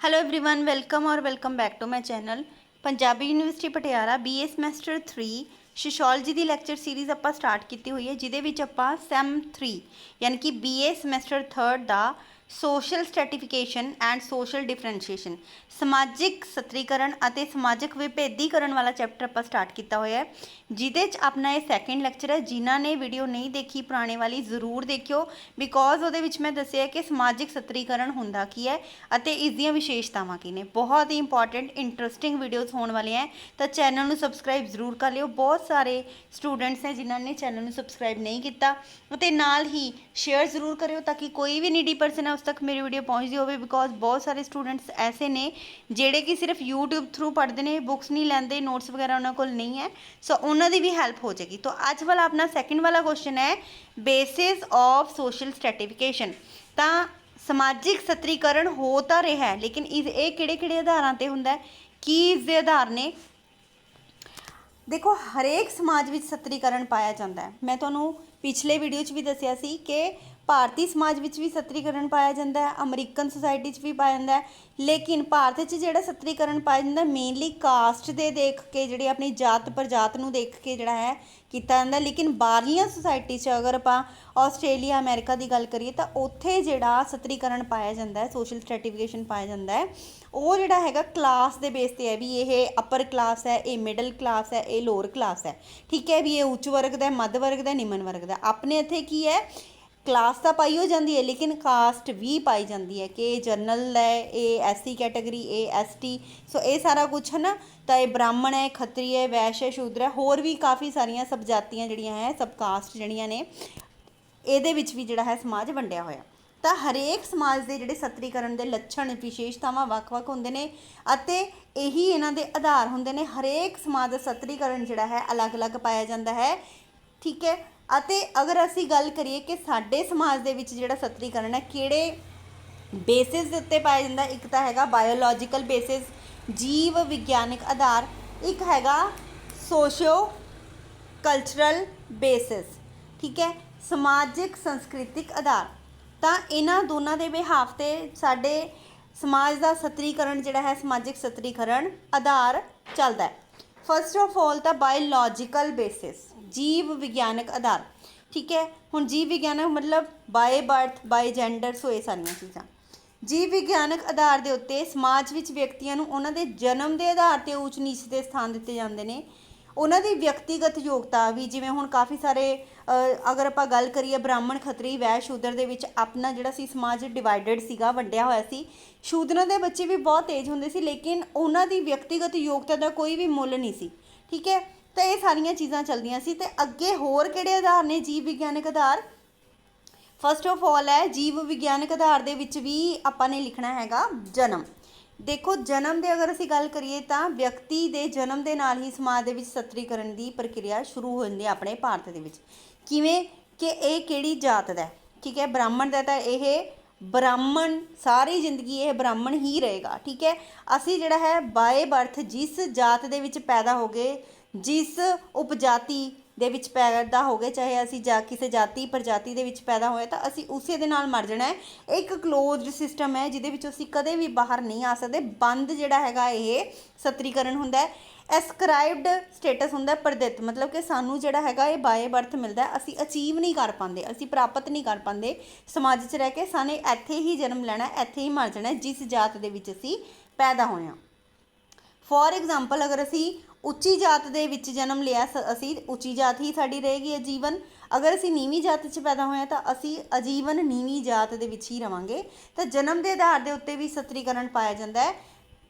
Hello everyone, welcome और welcome back to my channel. Punjabi university Patiala BA semester 3 sociology ਦੀ lecture series ਆਪਾਂ start ਕੀਤੀ ਹੋਈ ਹੈ, ਜਿਹਦੇ ਵਿੱਚ ਆਪਾਂ ਸੈਮ 3 ਯਾਨੀ ਕਿ BA ਸਮੈਸਟਰ 3 ਦਾ social stratification and social differentiation ਸਮਾਜਿਕ ਸਤਰੀਕਰਨ ਅਤੇ ਸਮਾਜਿਕ ਵਿਭੇਦੀਕਰਨ ਵਾਲਾ ਚੈਪਟਰ ਆਪਾਂ ਸਟਾਰਟ ਕੀਤਾ ਹੋਇਆ ਹੈ, ਜਿਹਦੇ 'ਚ ਆਪਣਾ ਇਹ ਸੈਕਿੰਡ ਲੈਕਚਰ ਹੈ। ਜਿਨ੍ਹਾਂ ਨੇ ਵੀਡੀਓ ਨਹੀਂ ਦੇਖੀ ਪੁਰਾਣੇ ਵਾਲੀ ਜ਼ਰੂਰ ਦੇਖਿਓ, ਬਿਕੋਜ਼ ਉਹਦੇ ਵਿੱਚ ਮੈਂ ਦੱਸਿਆ ਕਿ ਸਮਾਜਿਕ ਸਤਰੀਕਰਨ ਹੁੰਦਾ ਕੀ ਹੈ ਅਤੇ ਇਸ ਦੀਆਂ ਵਿਸ਼ੇਸ਼ਤਾਵਾਂ ਕੀ ਨੇ। ਬਹੁਤ ਹੀ ਇੰਪੋਰਟੈਂਟ ਇੰਟਰਸਟਿੰਗ ਵੀਡੀਓਜ਼ ਹੋਣ ਵਾਲੀਆਂ ਹੈ, ਤਾਂ ਚੈਨਲ ਨੂੰ ਸਬਸਕ੍ਰਾਈਬ ਜ਼ਰੂਰ ਕਰ ਲਿਓ। ਬਹੁਤ ਸਾਰੇ ਸਟੂਡੈਂਟਸ ਨੇ ਜਿਨ੍ਹਾਂ ਨੇ ਚੈਨਲ ਨੂੰ ਸਬਸਕ੍ਰਾਈਬ ਨਹੀਂ ਕੀਤਾ, ਅਤੇ ਨਾਲ ਹੀ ਸ਼ੇਅਰ ਜ਼ਰੂਰ ਕਰਿਓ ਤਾਂ ਕਿ ਕੋਈ ਵੀ ਨੀਡੀ ਪਰਸਨ ਹੈ ਉਸ ਤੱਕ ਮੇਰੀ ਵੀਡੀਓ ਪਹੁੰਚਦੀ ਹੋਵੇ। ਬਿਕੋਜ਼ ਬਹੁਤ ਸਾਰੇ ਸਟੂਡੈਂਟਸ ਐਸੇ ਨੇ ਜਿਹੜੇ ਕਿ ਸਿਰਫ YouTube ਥਰੂ ਪੜ੍ਹਦੇ ਨੇ, ਬੁੱਕਸ ਨਹੀਂ ਲੈਂਦੇ, ਨੋਟਸ ਵਗੈਰਾ ਉਹਨਾਂ ਕੋਲ ਨਹੀਂ ਹੈ, ਸੋ ਉਹਨਾਂ ਦੀ ਵੀ ਹੈਲਪ ਹੋ ਜਾਏਗੀ। ਤਾਂ ਅੱਜ ਵਾਲਾ ਆਪਣਾ ਸੈਕਿੰਡ ਵਾਲਾ ਕੁਐਸਚਨ ਹੈ ਬੇਸਿਸ ਆਫ ਸੋਸ਼ਲ ਸਟ੍ਰੈਟੀਫਿਕੇਸ਼ਨ। ਤਾਂ ਸਮਾਜਿਕ ਸਤਰੀਕਰਨ ਹੋ ਤਾਂ ਰਿਹਾ ਹੈ, ਲੇਕਿਨ ਇਹ ਕਿਹੜੇ ਕਿਹੜੇ ਆਧਾਰਾਂ 'ਤੇ ਹੁੰਦਾ, ਕੀ ਇਸ ਦੇ ਆਧਾਰ ਨੇ। ਦੇਖੋ, ਹਰੇਕ ਸਮਾਜ ਵਿੱਚ ਸਤਰੀਕਰਨ ਪਾਇਆ ਜਾਂਦਾ ਹੈ। ਮੈਂ ਤੁਹਾਨੂੰ ਪਿਛਲੇ ਵੀਡੀਓ 'ਚ ਵੀ ਦੱਸਿਆ ਸੀ ਕਿ ਭਾਰਤੀ ਸਮਾਜ ਵਿੱਚ ਵੀ ਸਤਰੀਕਰਨ ਪਾਇਆ ਜਾਂਦਾ ਹੈ, ਅਮਰੀਕਨ ਸੁਸਾਇਟੀ 'ਚ ਵੀ ਪਾਇਆ ਜਾਂਦਾ ਹੈ। ਲੇਕਿਨ ਭਾਰਤ 'ਚ ਜਿਹੜਾ ਸਤਰੀਕਰਨ ਪਾਇਆ ਜਾਂਦਾ ਮੇਨਲੀ ਕਾਸਟ ਦੇ ਦੇਖ ਕੇ, ਜਿਹੜੀ ਆਪਣੀ ਜਾਤ ਪ੍ਰਜਾਤ ਨੂੰ ਦੇਖ ਕੇ ਜਿਹੜਾ ਹੈ ਕੀਤਾ ਜਾਂਦਾ। ਲੇਕਿਨ ਬਾਹਰਲੀਆਂ ਸੁਸਾਇਟੀ 'ਚ ਅਗਰ ਆਪਾਂ ਆਸਟ੍ਰੇਲੀਆ ਅਮਰੀਕਾ ਦੀ ਗੱਲ ਕਰੀਏ ਤਾਂ ਉੱਥੇ ਜਿਹੜਾ ਸਤਰੀਕਰਨ ਪਾਇਆ ਜਾਂਦਾ ਹੈ, ਸੋਸ਼ਲ ਸਟ੍ਰੈਟੀਫਿਕੇਸ਼ਨ ਪਾਇਆ ਜਾਂਦਾ ਹੈ, ਉਹ ਜਿਹੜਾ ਹੈਗਾ ਕਲਾਸ ਦੇ ਬੇਸ 'ਤੇ ਹੈ। ਵੀ ਇਹ ਅਪਰ ਕਲਾਸ ਹੈ, ਇਹ ਮਿਡਲ ਕਲਾਸ ਹੈ, ਇਹ ਲੋਅਰ ਕਲਾਸ ਹੈ, ਠੀਕ ਹੈ। ਵੀ ਇਹ ਉੱਚ ਵਰਗ ਦਾ, ਮੱਧ ਵਰਗ ਦਾ, ਨਿਮਨ ਵਰਗ ਦਾ। ਆਪਣੇ ਇੱਥੇ ਕੀ ਹੈ, ਕਲਾਸ ਤਾਂ ਪਾਈ ਹੋ ਜਾਂਦੀ ਹੈ ਲੇਕਿਨ ਕਾਸਟ ਵੀ ਪਾਈ ਜਾਂਦੀ ਹੈ ਕਿ ਇਹ ਜਨਰਲ ਹੈ, ਇਹ SC ਕੈਟਾਗਰੀ, ਇਹ ST। ਸੋ ਇਹ ਸਾਰਾ ਕੁਛ ਹੈ ਨਾ। ਤਾਂ ਇਹ ਬ੍ਰਾਹਮਣ ਹੈ, ਖੱਤਰੀ ਹੈ, ਵੈਸ਼ ਹੈ, ਸ਼ੂਦਰ ਹੈ, ਹੋਰ ਵੀ ਕਾਫੀ ਸਾਰੀਆਂ ਸਬ ਜਾਤੀਆਂ ਜਿਹੜੀਆਂ ਹੈ, ਸਬ ਕਾਸਟ ਜਿਹੜੀਆਂ ਨੇ, ਇਹਦੇ ਵਿੱਚ ਵੀ ਜਿਹੜਾ ਹੈ ਸਮਾਜ ਵੰਡਿਆ ਹੋਇਆ। ਤਾਂ ਹਰੇਕ ਸਮਾਜ ਦੇ ਜਿਹੜੇ ਸਤਰੀਕਰਨ ਦੇ ਲੱਛਣ, ਵਿਸ਼ੇਸ਼ਤਾਵਾਂ ਵੱਖ-ਵੱਖ ਹੁੰਦੇ ਨੇ ਅਤੇ ਇਹੀ ਇਹਨਾਂ ਦੇ ਆਧਾਰ ਹੁੰਦੇ ਨੇ। ਹਰੇਕ ਸਮਾਜ ਦਾ ਸਤਰੀਕਰਨ ਜਿਹੜਾ ਹੈ ਅਲੱਗ-ਅਲੱਗ ਪਾਇਆ ਜਾਂਦਾ ਹੈ, ਠੀਕ ਹੈ। ਅਤੇ ਅਗਰ ਅਸੀਂ ਗੱਲ ਕਰੀਏ ਕਿ ਸਾਡੇ ਸਮਾਜ ਦੇ ਵਿੱਚ ਜਿਹੜਾ ਸਤਰੀਕਰਨ ਹੈ ਕਿਹੜੇ ਬੇਸਿਸ ਦੇ ਉੱਤੇ ਪਾਇਆ ਜਾਂਦਾ, ਇੱਕ ਤਾਂ ਹੈਗਾ ਬਾਇਓਲੋਜੀਕਲ ਬੇਸਿਸ, ਜੀਵ ਵਿਗਿਆਨਿਕ ਆਧਾਰ, ਇੱਕ ਹੈਗਾ ਸੋਸ਼ੋ ਕਲਚਰਲ ਬੇਸਿਸ, ਠੀਕ ਹੈ, ਸਮਾਜਿਕ ਸੰਸਕ੍ਰਿਤਿਕ ਆਧਾਰ। ਤਾਂ ਇਹਨਾਂ ਦੋਨਾਂ ਦੇ ਬਿਹਾਫ 'ਤੇ ਸਾਡੇ ਸਮਾਜ ਦਾ ਸਤਰੀਕਰਨ ਜਿਹੜਾ ਹੈ, ਸਮਾਜਿਕ ਸਤਰੀਕਰਨ ਆਧਾਰ ਚੱਲਦਾ ਹੈ। ਫਸਟ ਆਫ ਆਲ ਤਾਂ ਬਾਇਓਲੋਜੀਕਲ ਬੇਸਿਸ, ਜੀਵ ਵਿਗਿਆਨਕ ਆਧਾਰ, ਠੀਕ ਹੈ। ਹੁਣ ਜੀਵ ਵਿਗਿਆਨਕ ਮਤਲਬ ਬਾਏ ਬਰਥ, ਬਾਏ ਜੈਂਡਰ, ਸੋ ਇਹ ਸਾਰੀਆਂ ਚੀਜ਼ਾਂ। ਜੀਵ ਵਿਗਿਆਨਕ ਆਧਾਰ ਦੇ ਉੱਤੇ ਸਮਾਜ ਵਿੱਚ ਵਿਅਕਤੀਆਂ ਨੂੰ ਉਹਨਾਂ ਦੇ ਜਨਮ ਦੇ ਆਧਾਰ 'ਤੇ ਊਚ ਨੀਚ ਦੇ ਸਥਾਨ ਦਿੱਤੇ ਜਾਂਦੇ ਨੇ। ਉਹਨਾਂ ਦੀ ਵਿਅਕਤੀਗਤ ਯੋਗਤਾ ਵੀ, ਜਿਵੇਂ ਹੁਣ ਕਾਫੀ ਸਾਰੇ ਅਗਰ ਆਪਾਂ ਗੱਲ ਕਰੀਏ ਬ੍ਰਾਹਮਣ, ਖੱਤਰੀ, ਵੈਸ਼, ਸ਼ੂਦਰ ਦੇ ਵਿੱਚ ਆਪਣਾ ਜਿਹੜਾ ਸੀ ਸਮਾਜ ਡਿਵਾਈਡਡ ਸੀਗਾ, ਵੰਡਿਆ ਹੋਇਆ ਸੀ। ਸ਼ੂਦਰਾਂ ਦੇ ਬੱਚੇ ਵੀ ਬਹੁਤ ਤੇਜ਼ ਹੁੰਦੇ ਸੀ ਲੇਕਿਨ ਉਹਨਾਂ ਦੀ ਵਿਅਕਤੀਗਤ ਯੋਗਤਾ ਦਾ ਕੋਈ ਵੀ ਮੁੱਲ ਨਹੀਂ ਸੀ, ਠੀਕ ਹੈ। ਤਾਂ ਇਹ ਸਾਰੀਆਂ ਚੀਜ਼ਾਂ ਚੱਲਦੀਆਂ ਸੀ। ਅਤੇ ਅੱਗੇ ਹੋਰ ਕਿਹੜੇ ਆਧਾਰ ਨੇ ਜੀਵ ਵਿਗਿਆਨਕ ਆਧਾਰ। ਫਸਟ ਆਫ ਆਲ ਹੈ ਜੀਵ ਵਿਗਿਆਨਕ ਆਧਾਰ ਦੇ ਵਿੱਚ ਵੀ ਆਪਾਂ ਨੇ ਲਿਖਣਾ ਹੈਗਾ ਜਨਮ। ਦੇਖੋ, ਜਨਮ ਦੇ ਅਗਰ ਅਸੀਂ ਗੱਲ ਕਰੀਏ ਤਾਂ ਵਿਅਕਤੀ ਦੇ ਜਨਮ ਦੇ ਨਾਲ ਹੀ ਸਮਾਜ ਦੇ ਵਿੱਚ ਸਤਰੀਕਰਨ ਦੀ ਪ੍ਰਕਿਰਿਆ ਸ਼ੁਰੂ ਹੋ ਜਾਂਦੀ ਹੈ ਆਪਣੇ ਭਾਰਤ ਦੇ ਵਿੱਚ। ਕਿਵੇਂ ਕਿ ਇਹ ਕਿਹੜੀ ਜਾਤ ਦਾ, ਠੀਕ ਹੈ। ਬ੍ਰਾਹਮਣ ਦਾ ਤਾਂ ਇਹ ਬ੍ਰਾਹਮਣ ਸਾਰੀ ਜ਼ਿੰਦਗੀ ਇਹ ਬ੍ਰਾਹਮਣ ਹੀ ਰਹੇਗਾ, ਠੀਕ ਹੈ। ਅਸੀਂ ਜਿਹੜਾ ਹੈ ਬਾਏ ਬਰਥ ਜਿਸ ਜਾਤ ਦੇ ਵਿੱਚ ਪੈਦਾ ਹੋ ਗਏ, ਜਿਸ ਉਪਜਾਤੀ ਦੇ ਵਿੱਚ ਪੈਦਾ ਹੋ ਗਏ, ਚਾਹੇ ਅਸੀਂ ਕਿਸੇ ਜਾਤੀ ਪ੍ਰਜਾਤੀ ਦੇ ਵਿੱਚ ਪੈਦਾ ਹੋਏ ਤਾਂ ਅਸੀਂ ਉਸੇ ਦੇ ਨਾਲ ਮਰ ਜਾਣਾ ਹੈ। ਇੱਕ ਕਲੋਜ਼ਡ ਸਿਸਟਮ ਹੈ ਜਿਹਦੇ ਵਿੱਚ ਅਸੀਂ ਕਦੇ ਵੀ ਬਾਹਰ ਨਹੀਂ ਆ ਸਕਦੇ। ਬੰਦ ਜਿਹੜਾ ਹੈਗਾ ਇਹ ਸਤਰੀਕਰਨ ਹੁੰਦਾ ਹੈ। ਐਸਕਰਾਈਬਡ ਸਟੇਟਸ ਹੁੰਦਾ ਪ੍ਰਦਿਤ, ਮਤਲਬ ਕਿ ਸਾਨੂੰ ਜਿਹੜਾ ਹੈਗਾ ਇਹ ਬਾਏ ਬਰਥ ਮਿਲਦਾ, ਅਸੀਂ ਅਚੀਵ ਨਹੀਂ ਕਰ ਪਾਉਂਦੇ, ਅਸੀਂ ਪ੍ਰਾਪਤ ਨਹੀਂ ਕਰ ਪਾਉਂਦੇ ਸਮਾਜ 'ਚ ਰਹਿ ਕੇ। ਸਾਨੂੰ ਇੱਥੇ ਹੀ ਜਨਮ ਲੈਣਾ, ਇੱਥੇ ਹੀ ਮਰ ਜਾਣਾ ਜਿਸ ਜਾਤ ਦੇ ਵਿੱਚ ਅਸੀਂ ਪੈਦਾ ਹੋਏ ਹਾਂ। ਫੋਰ ਐਗਜ਼ਾਮਪਲ, ਅਗਰ ਅਸੀਂ ਉੱਚੀ ਜਾਤ ਦੇ ਵਿੱਚ ਜਨਮ ਲਿਆ, ਅਸੀਂ ਉੱਚੀ ਜਾਤ ਹੀ ਸਾਡੀ ਰਹੇਗੀ ਆਜੀਵਨ। ਅਗਰ ਅਸੀਂ ਨੀਵੀਂ ਜਾਤ 'ਚ ਪੈਦਾ ਹੋਏ ਹਾਂ ਤਾਂ ਅਸੀਂ ਆਜੀਵਨ ਨੀਵੀਂ ਜਾਤ ਦੇ ਵਿੱਚ ਹੀ ਰਵਾਂਗੇ। ਤਾਂ ਜਨਮ ਦੇ ਆਧਾਰ ਦੇ ਉੱਤੇ ਵੀ ਸਤਰੀਕਰਨ ਪਾਇਆ ਜਾਂਦਾ ਹੈ।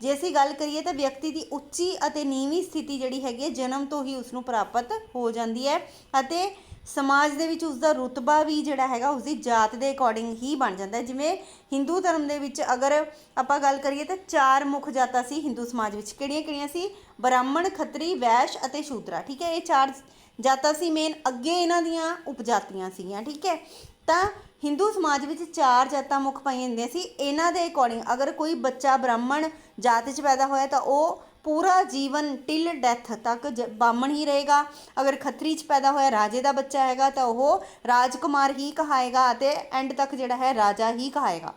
ਜੇ ਅਸੀਂ ਗੱਲ ਕਰੀਏ ਤਾਂ ਵਿਅਕਤੀ ਦੀ ਉੱਚੀ ਅਤੇ ਨੀਵੀਂ ਸਥਿਤੀ ਜਿਹੜੀ ਹੈਗੀ ਹੈ ਜਨਮ ਤੋਂ ਹੀ ਉਸਨੂੰ ਪ੍ਰਾਪਤ ਹੋ ਜਾਂਦੀ ਹੈ ਅਤੇ ਸਮਾਜ ਦੇ ਵਿੱਚ ਉਸਦਾ ਰੁਤਬਾ ਵੀ ਜਿਹੜਾ ਹੈਗਾ ਉਸਦੀ ਜਾਤ ਦੇ ਅਕੋਰਡਿੰਗ ਹੀ ਬਣ ਜਾਂਦਾ ਹੈ। ਜਿਵੇਂ ਹਿੰਦੂ ਧਰਮ ਦੇ ਵਿੱਚ ਅਗਰ ਆਪਾਂ ਗੱਲ ਕਰੀਏ ਤਾਂ 4 ਮੁੱਖ ਜਾਤਾਂ ਸੀ ਹਿੰਦੂ ਸਮਾਜ ਵਿੱਚ। ਕਿਹੜੀਆਂ ਕਿਹੜੀਆਂ ਸੀ? ਬ੍ਰਾਹਮਣ, ਖੱਤਰੀ, ਵੈਸ਼ ਅਤੇ ਸ਼ੂਦਰਾ, ਠੀਕ ਹੈ। ਇਹ 4 ਜਾਤਾਂ ਸੀ ਮੇਨ। ਅੱਗੇ ਇਹਨਾਂ ਦੀਆਂ ਉਪਜਾਤੀਆਂ ਸੀਗੀਆਂ, ਠੀਕ ਹੈ। ਤਾਂ ਹਿੰਦੂ ਸਮਾਜ ਵਿੱਚ 4 ਜਾਤਾਂ ਮੁੱਖ ਪਾਈਆਂ ਜਾਂਦੀਆਂ ਸੀ। ਇਹਨਾਂ ਦੇ ਅਕੋਰਡਿੰਗ ਅਗਰ ਕੋਈ ਬੱਚਾ ਬ੍ਰਾਹਮਣ ਜਾਤ 'ਚ ਪੈਦਾ ਹੋਇਆ ਤਾਂ ਉਹ ਪੂਰਾ ਜੀਵਨ ਟਿਲ ਡੈਥ ਤੱਕ ਬਾਹਮਣ ਹੀ ਰਹੇਗਾ। ਅਗਰ ਖੱਤਰੀ 'ਚ ਪੈਦਾ ਹੋਇਆ, ਰਾਜੇ ਦਾ ਬੱਚਾ ਹੈਗਾ, ਤਾਂ ਉਹ ਰਾਜਕੁਮਾਰ ਹੀ ਕਹਾਏਗਾ ਅਤੇ ਐਂਡ ਤੱਕ ਜਿਹੜਾ ਹੈ ਰਾਜਾ ਹੀ ਕਹਾਏਗਾ।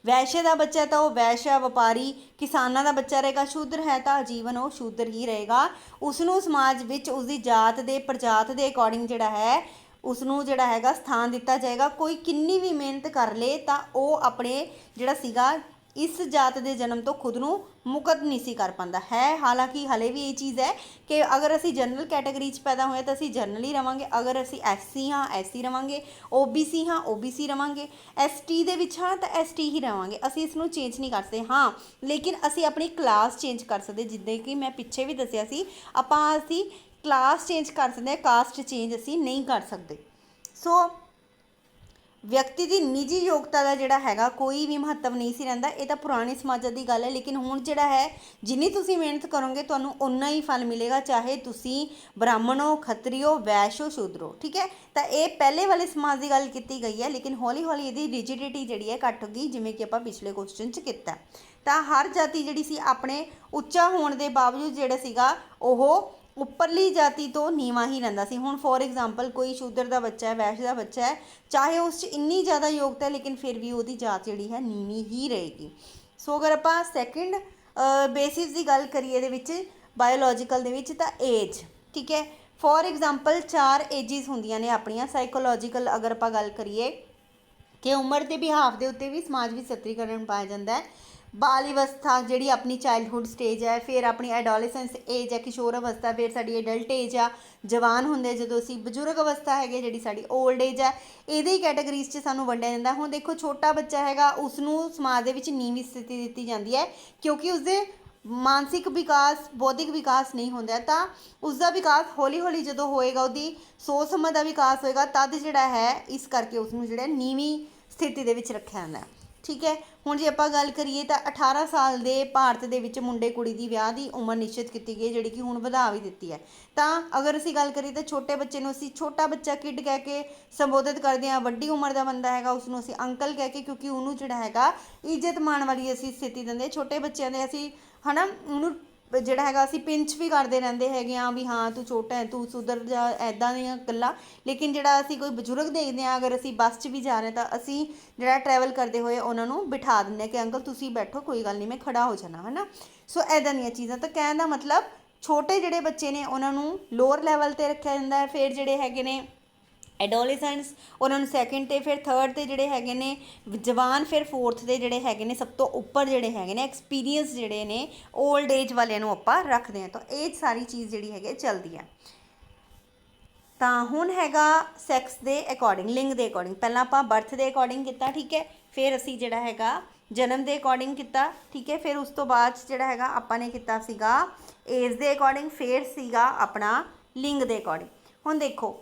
ਵੈਸ਼ਯ ਦਾ ਬੱਚਾ ਤਾਂ ਉਹ ਵੈਸ਼ਯ ਵਪਾਰੀ, ਕਿਸਾਨਾਂ ਦਾ ਬੱਚਾ ਰਹੇਗਾ ਸ਼ੂਦਰ ਹੈ ਤਾਂ ਜੀਵਨ ਉਹ ਸ਼ੂਦਰ ਹੀ ਰਹੇਗਾ। ਉਸ ਨੂੰ ਸਮਾਜ ਵਿੱਚ ਉਸਦੀ ਜਾਤ ਦੇ ਪ੍ਰਜਾਤ ਦੇ ਅਕੋਰਡਿੰਗ ਜਿਹੜਾ ਹੈ ਉਸ ਨੂੰ ਜਿਹੜਾ ਹੈਗਾ ਸਥਾਨ ਦਿੱਤਾ ਜਾਏਗਾ। ਕੋਈ ਕਿੰਨੀ ਵੀ ਮਿਹਨਤ ਕਰ ਲੇ ਤਾਂ ਉਹ ਆਪਣੇ ਜਿਹੜਾ ਸੀਗਾ ਇਸ ਜਾਤ ਦੇ ਜਨਮ ਤੋਂ ਖੁਦ ਨੂੰ ਮੁਕਤ ਨਹੀਂ ਸੀ ਕਰ ਪਾਉਂਦਾ ਹੈ। ਹਾਲਾਂਕਿ ਹਲੇ ਵੀ ਇਹ ਚੀਜ਼ ਹੈ ਕਿ ਅਗਰ ਅਸੀਂ ਜਨਰਲ ਕੈਟਾਗਰੀ 'ਚ ਪੈਦਾ ਹੋਏ ਤਾਂ ਅਸੀਂ ਜਨਰਲ ਹੀ ਰਵਾਂਗੇ, ਅਗਰ ਅਸੀਂ SC ਹਾਂ SC ਰਵਾਂਗੇ, OBC ਹਾਂ OBC ਰਵਾਂਗੇ, ST ਦੇ ਵਿੱਚ ਹਾਂ ਤਾਂ ST ਹੀ ਰਵਾਂਗੇ। ਅਸੀਂ ਇਸ ਨੂੰ ਚੇਂਜ ਨਹੀਂ ਕਰ ਸਕਦੇ। ਹਾਂ ਲੇਕਿਨ ਅਸੀਂ ਆਪਣੀ ਕਲਾਸ ਚੇਂਜ ਕਰ ਸਕਦੇ, ਜਿੱਦਾਂ ਕਿ ਮੈਂ ਪਿੱਛੇ ਵੀ ਦੱਸਿਆ ਸੀ ਅਸੀਂ ਕਲਾਸ ਚੇਂਜ ਕਰ ਸਕਦੇ ਹਾਂ, ਕਾਸਟ ਚੇਂਜ ਅਸੀਂ ਨਹੀਂ ਕਰ ਸਕਦੇ। ਸੋ ਵਿਅਕਤੀ ਦੀ ਨਿੱਜੀ ਯੋਗਤਾ ਦਾ ਜਿਹੜਾ ਹੈਗਾ ਕੋਈ ਵੀ ਮਹੱਤਵ ਨਹੀਂ ਸੀ ਰਹਿੰਦਾ। ਇਹ ਤਾਂ ਪੁਰਾਣੇ ਸਮਾਜਾਂ ਦੀ ਗੱਲ ਹੈ, ਲੇਕਿਨ ਹੁਣ ਜਿਹੜਾ ਹੈ ਜਿੰਨੀ ਤੁਸੀਂ ਮਿਹਨਤ ਕਰੋਗੇ ਤੁਹਾਨੂੰ ਉਨਾ ਹੀ ਫਲ ਮਿਲੇਗਾ, ਚਾਹੇ ਤੁਸੀਂ ਬ੍ਰਾਹਮਣ ਹੋ, ਖੱਤਰੀ ਹੋ, ਵੈਸ਼ ਹੋ, ਸ਼ੂਦਰ ਹੋ। ਠੀਕ ਹੈ, ਤਾਂ ਇਹ ਪਹਿਲੇ ਵਾਲੇ ਸਮਾਜ ਦੀ ਗੱਲ ਕੀਤੀ ਗਈ ਹੈ, ਲੇਕਿਨ ਹੌਲੀ ਹੌਲੀ ਇਹਦੀ ਰਿਜਿਡਿਟੀ ਜਿਹੜੀ ਹੈ ਘੱਟ ਗਈ, ਜਿਵੇਂ ਕਿ ਆਪਾਂ ਪਿਛਲੇ ਕੁਐਸਚਨ 'ਚ ਕੀਤਾ। ਤਾਂ ਹਰ ਜਾਤੀ ਜਿਹੜੀ ਸੀ ਆਪਣੇ ਉੱਚਾ ਹੋਣ ਦੇ ਬਾਵਜੂਦ ਜਿਹੜਾ ਸੀਗਾ ਉਹ ਉੱਪਰਲੀ ਜਾਤੀ ਤੋਂ ਨੀਵਾਂ ਹੀ ਰਹਿੰਦਾ ਸੀ। ਹੁਣ ਫੋਰ ਐਗਜ਼ਾਮਪਲ ਕੋਈ ਸ਼ੂਦਰ ਦਾ ਬੱਚਾ ਹੈ, ਵੈਸ਼ ਦਾ ਬੱਚਾ ਹੈ, ਚਾਹੇ ਉਸ 'ਚ ਇੰਨੀ ਜ਼ਿਆਦਾ ਯੋਗਤਾ ਹੈ ਲੇਕਿਨ ਫਿਰ ਵੀ ਉਹਦੀ ਜਾਤ ਜਿਹੜੀ ਹੈ ਨੀਵੀਂ ਹੀ ਰਹੇਗੀ। ਸੋ ਅਗਰ ਆਪਾਂ ਸੈਕਿੰਡ ਬੇਸਿਸ ਦੀ ਗੱਲ ਕਰੀਏ ਇਹਦੇ ਵਿੱਚ ਬਾਇਓਲੋਜੀਕਲ ਦੇ ਵਿੱਚ ਤਾਂ ਏਜ। ਠੀਕ ਹੈ, ਫੋਰ ਐਗਜ਼ਾਮਪਲ 4 ਏਜਿਸ ਹੁੰਦੀਆਂ ਨੇ ਆਪਣੀਆਂ। ਸਾਈਕੋਲੋਜੀਕਲ ਅਗਰ ਆਪਾਂ ਗੱਲ ਕਰੀਏ ਕਿ ਉਮਰ ਦੇ ਬਿਹਾਫ ਦੇ ਉੱਤੇ ਵੀ ਸਮਾਜ ਵਿੱਚ ਸਤਰੀਕਰਨ ਪਾਇਆ ਜਾਂਦਾ ਹੈ। ਬਾਲ ਅਵਸਥਾ ਜਿਹੜੀ ਆਪਣੀ ਚਾਈਲਡਹੁੱਡ ਸਟੇਜ ਹੈ, ਫਿਰ ਆਪਣੀ ਐਡੋਲੈਸੈਂਸ ਏਜ ਹੈ, ਕਿਸ਼ੋਰ ਅਵਸਥਾ, ਫਿਰ ਸਾਡੀ ਅਡਲਟ ਏਜ ਆ, ਜਵਾਨ ਹੁੰਦੇ ਜਦੋਂ ਅਸੀਂ, ਬਜ਼ੁਰਗ ਅਵਸਥਾ ਹੈਗੀ ਜਿਹੜੀ ਸਾਡੀ ਓਲਡ ਏਜ ਹੈ। ਇਹਦੇ ਹੀ ਕੈਟਾਗਰੀਜ਼ 'ਚ ਸਾਨੂੰ ਵੰਡਿਆ ਜਾਂਦਾ। ਹੁਣ ਦੇਖੋ ਛੋਟਾ ਬੱਚਾ ਹੈਗਾ ਉਸ ਨੂੰ ਸਮਾਜ ਦੇ ਵਿੱਚ ਨੀਵੀਂ ਸਥਿਤੀ ਦਿੱਤੀ ਜਾਂਦੀ ਹੈ ਕਿਉਂਕਿ ਉਸਦੇ ਮਾਨਸਿਕ ਵਿਕਾਸ, ਬੌਧਿਕ ਵਿਕਾਸ ਨਹੀਂ ਹੁੰਦਾ, ਤਾਂ ਉਸਦਾ ਵਿਕਾਸ ਹੌਲੀ ਹੌਲੀ ਜਦੋਂ ਹੋਏਗਾ, ਉਹਦੀ ਸੋਚ ਸਮਝ ਦਾ ਵਿਕਾਸ ਹੋਏਗਾ, ਤਦ ਜਿਹੜਾ ਹੈ ਇਸ ਕਰਕੇ ਉਸਨੂੰ ਜਿਹੜਾ ਨੀਵੀਂ ਸਥਿਤੀ ਦੇ ਵਿੱਚ ਰੱਖਿਆ ਜਾਂਦਾ। ਠੀਕ ਹੈ, ਹੁਣ ਜੇ ਆਪਾਂ ਗੱਲ ਕਰੀਏ ਤਾਂ 18 ਸਾਲ ਦੇ ਭਾਰਤ ਦੇ ਵਿੱਚ ਮੁੰਡੇ ਕੁੜੀ ਦੀ ਵਿਆਹ ਦੀ ਉਮਰ ਨਿਸ਼ਚਿਤ ਕੀਤੀ ਗਈ, ਜਿਹੜੀ ਕਿ ਹੁਣ ਵਧਾ ਵੀ ਦਿੱਤੀ ਹੈ। ਤਾਂ ਅਗਰ ਅਸੀਂ ਗੱਲ ਕਰੀਏ ਤਾਂ ਛੋਟੇ ਬੱਚੇ ਨੂੰ ਅਸੀਂ ਛੋਟਾ ਬੱਚਾ ਕਿਡ ਕਹਿ ਕੇ ਸੰਬੋਧਿਤ ਕਰਦੇ ਹਾਂ, ਵੱਡੀ ਉਮਰ ਦਾ ਬੰਦਾ ਹੈਗਾ ਉਸ ਨੂੰ ਅਸੀਂ ਅੰਕਲ ਕਹਿ ਕੇ, ਕਿਉਂਕਿ ਉਹਨੂੰ ਜਿਹੜਾ ਹੈਗਾ ਇੱਜ਼ਤ ਮਾਣ ਵਾਲੀ ਅਸੀਂ ਸਥਿਤੀ ਦਿੰਦੇ। ਛੋਟੇ ਬੱਚਿਆਂ ਦੇ ਅਸੀਂ ਹੈ ਨਾ ਉਹਨੂੰ ਜਿਹੜਾ ਹੈਗਾ ਅਸੀਂ ਪਿੰਚ ਵੀ ਕਰਦੇ ਰਹਿੰਦੇ ਹੈਗੇ ਹਾਂ ਵੀ ਹਾਂ ਤੂੰ ਛੋਟਾ ਹੈ, ਤੂੰ ਸੁਧਰ ਜਾ, ਇੱਦਾਂ ਦੀਆਂ ਗੱਲਾਂ। ਲੇਕਿਨ ਜਿਹੜਾ ਅਸੀਂ ਕੋਈ ਬਜ਼ੁਰਗ ਦੇਖਦੇ ਹਾਂ, ਅਗਰ ਅਸੀਂ ਬੱਸ 'ਚ ਵੀ ਜਾ ਰਹੇ ਤਾਂ ਅਸੀਂ ਜਿਹੜਾ ਟਰੈਵਲ ਕਰਦੇ ਹੋਏ ਉਹਨਾਂ ਨੂੰ ਬਿਠਾ ਦਿੰਦੇ ਹਾਂ ਕਿ ਅੰਕਲ ਤੁਸੀਂ ਬੈਠੋ, ਕੋਈ ਗੱਲ ਨਹੀਂ ਮੈਂ ਖੜਾ ਹੋ ਜਾਣਾ, ਹੈ ਨਾ। ਸੋ ਇੱਦਾਂ ਦੀਆਂ ਚੀਜ਼ਾਂ। ਤਾਂ ਕਹਿਣ ਦਾ ਮਤਲਬ ਛੋਟੇ ਜਿਹੜੇ ਬੱਚੇ ਨੇ ਉਹਨਾਂ ਨੂੰ ਲੋਅਰ ਲੈਵਲ 'ਤੇ ਰੱਖਿਆ ਜਾਂਦਾ ਹੈ, ਫਿਰ ਜਿਹੜੇ ਹੈਗੇ ਨੇ ਐਡੋਲੈਸੈਂਟਸ ਉਹਨਾਂ ਨੂੰ ਸੈਕਿੰਡ 'ਤੇ, ਫਿਰ ਥਰਡ 'ਤੇ ਜਿਹੜੇ ਹੈਗੇ ਨੇ ਜਵਾਨ, ਫਿਰ ਫੋਰਥ 'ਤੇ ਜਿਹੜੇ ਹੈਗੇ ਨੇ ਸਭ ਤੋਂ ਉੱਪਰ ਜਿਹੜੇ ਹੈਗੇ ਨੇ ਐਕਸਪੀਰੀਅੰਸ ਜਿਹੜੇ ਨੇ ਓਲਡ ਏਜ ਵਾਲਿਆਂ ਨੂੰ ਆਪਾਂ ਰੱਖਦੇ ਹਾਂ। ਤਾਂ ਇਹ ਸਾਰੀ ਚੀਜ਼ ਜਿਹੜੀ ਹੈਗੀ ਚੱਲਦੀ ਹੈ। ਤਾਂ ਹੁਣ ਹੈਗਾ ਸੈਕਸ ਦੇ ਅਕੋਰਡਿੰਗ, ਲਿੰਗ ਦੇ ਅਕੋਰਡਿੰਗ। ਪਹਿਲਾਂ ਆਪਾਂ ਬਰਥ ਦੇ ਅਕੋਰਡਿੰਗ ਕੀਤਾ, ਠੀਕ ਹੈ, ਫਿਰ ਅਸੀਂ ਜਿਹੜਾ ਹੈਗਾ ਜਨਮ ਦੇ ਅਕੋਰਡਿੰਗ ਕੀਤਾ, ਠੀਕ ਹੈ, ਫਿਰ ਉਸ ਤੋਂ ਬਾਅਦ ਜਿਹੜਾ ਹੈਗਾ ਆਪਾਂ ਨੇ ਕੀਤਾ ਸੀਗਾ ਏਜ ਦੇ ਅਕੋਰਡਿੰਗ, ਫਿਰ ਸੀਗਾ ਆਪਣਾ ਲਿੰਗ ਦੇ ਅਕੋਰਡਿੰਗ। ਹੁਣ ਦੇਖੋ